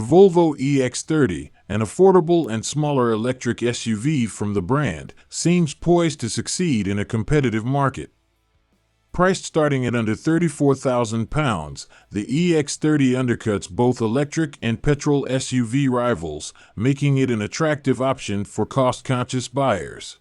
The Volvo EX30, an affordable and smaller electric SUV from the brand, seems poised to succeed in a competitive market. Priced starting at under £34,000, the EX30 undercuts both electric and petrol SUV rivals, making it an attractive option for cost-conscious buyers.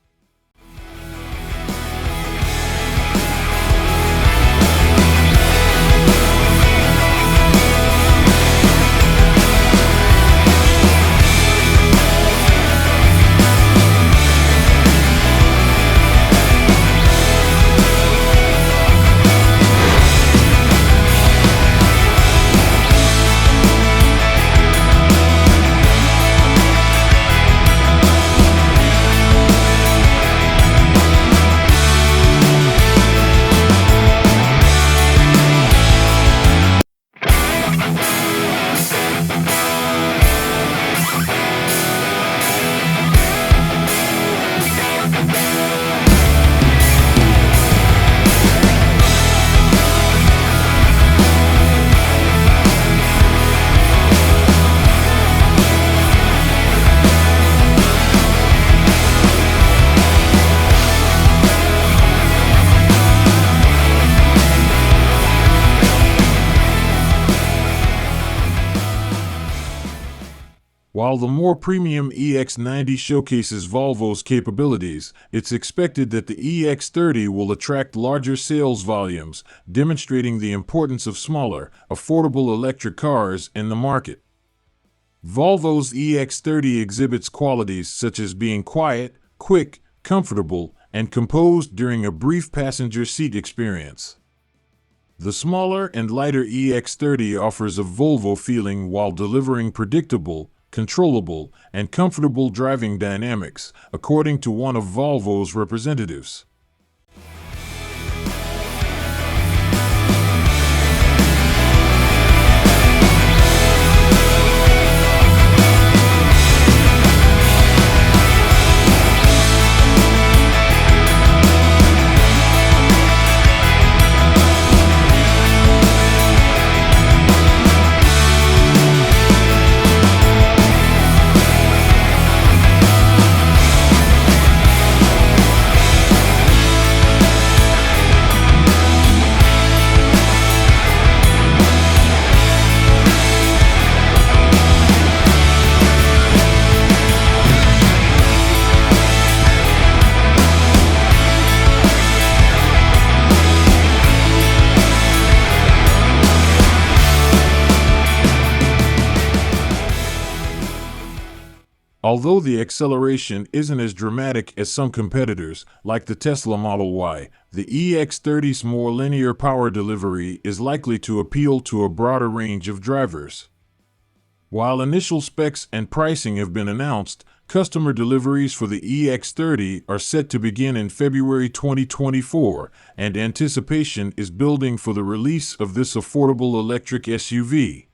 While the more premium EX90 showcases Volvo's capabilities, it's expected that the EX30 will attract larger sales volumes, demonstrating the importance of smaller, affordable electric cars in the market. Volvo's EX30 exhibits qualities such as being quiet, quick, comfortable, and composed during a brief passenger seat experience. The smaller and lighter EX30 offers a Volvo feeling while delivering predictable, controllable, and comfortable driving dynamics, according to one of Volvo's representatives. Although the acceleration isn't as dramatic as some competitors, like the Tesla Model Y, the EX30's more linear power delivery is likely to appeal to a broader range of drivers. While initial specs and pricing have been announced, customer deliveries for the EX30 are set to begin in February 2024, and anticipation is building for the release of this affordable electric SUV.